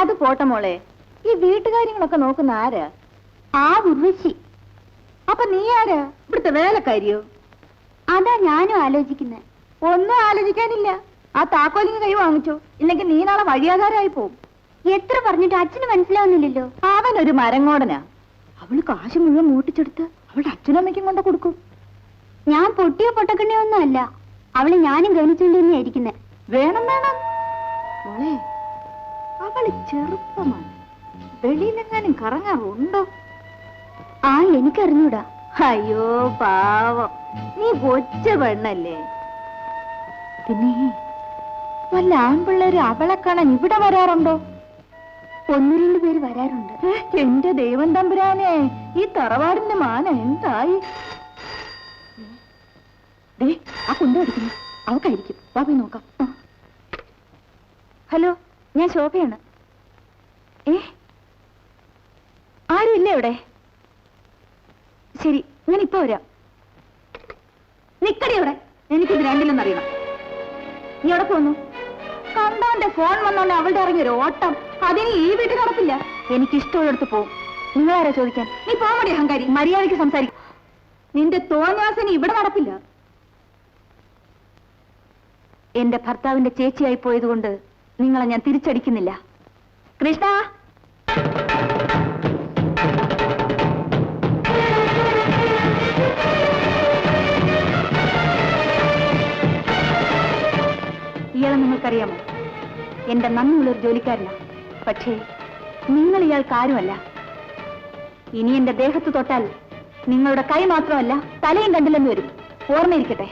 അത് പോട്ടെ മോളെ, ഈ വീട്ടുകാര്യങ്ങളൊക്കെ നോക്കുന്ന ആരാ? ആ ഉർവശി. അപ്പൊ നീ ആരാ? ഇവിടുത്തെ വേലക്കാരിയോ? അതാ ഞാനും ആലോചിക്കുന്നത്. ഒന്നും ആലോചിക്കാനില്ല. ആ താക്കോലിന് കൈ വാങ്ങിച്ചോ, ഇല്ലെങ്കിൽ നീ നാളെ വഴിയാധാരമായി പോവും. എത്ര പറഞ്ഞിട്ട് അച്ഛന് മനസ്സിലാവുന്നില്ലല്ലോ. അവനൊരു മരങ്ങോടനാ. അവള് കാശ് മുഴുവൻ മൂട്ടിച്ചെടുത്ത് അവളുടെ അച്ഛനമ്മയ്ക്കും കൊണ്ട് കൊടുക്കും. ഞാൻ പൊട്ടിയോ പൊട്ടക്കണ്ണിയോ ഒന്നും അല്ല. അവളെ ഞാനും ഗവനിച്ചുകൊണ്ട് തന്നെയായിരിക്കുന്നത്. വേണം വേണം മോളെ, അവള് ചെറുപ്പമാണ്. വെളിയിലെങ്ങാനും കറങ്ങാറുണ്ടോ? ആ എനിക്കറിഞ്ഞൂടാ. അയ്യോ പാവം, നീ കൊച്ച പെണ്ണല്ലേ. പിന്നെ വല്ല ആൺപിള്ളേര് അവളെ കാണാൻ ഇവിടെ വരാറുണ്ടോ? 1-2 പേര് വരാറുണ്ട്. എന്റെ ദൈവം തമ്പുരാനെ, ഈ തറവാടിന്റെ മാന എന്തായി? ആ കുന്തടിക്കുന്നു, അവക്കായിരിക്കും. വാ പോയി നോക്കാം. ഹലോ, ഞാൻ ശോഭയാണ്. ആരും ഇല്ലേ ഇവിടെ? ശരി, ഞാൻ ഇപ്പൊ വരാം. നിക്കടി അവിടെ, എനിക്കിത് രണ്ടിലെന്നറിയണം. നീ എവിടെ പോന്നു? കണ്ടവന്റെ ഫോൺ വന്നോണ്ട് അവളുടെ ഇറങ്ങിയൊരു ഓട്ടം. അതിന് ഈ വീട്ടിൽ നടപ്പില്ല. എനിക്കിഷ്ടമുള്ളടത്ത് പോവും. നിങ്ങളാരാ ചോദിക്കാൻ? നീ പോമടി അഹങ്കാരി, മര്യാദയ്ക്ക് സംസാരിക്കും. നിന്റെ തോന്നിയാസനി ഇവിടെ നടപ്പില്ല. എന്റെ ഭർത്താവിന്റെ ചേച്ചിയായി പോയതുകൊണ്ട് നിങ്ങളെ ഞാൻ തിരിച്ചടിക്കുന്നില്ല. കൃഷ്ണ, ഇയാളെ നിങ്ങൾക്കറിയാമോ? എന്റെ നന്ദിയുള്ളൊരു ജോലിക്കാരനാ. പക്ഷേ നിങ്ങൾ ഇയാൾക്ക് ആരുമല്ല. ഇനി എന്റെ ദേഹത്ത് തൊട്ടാൽ നിങ്ങളുടെ കൈ മാത്രമല്ല തലയും കണ്ടില്ലെന്ന് വരും. ഓർമ്മയിരിക്കട്ടെ.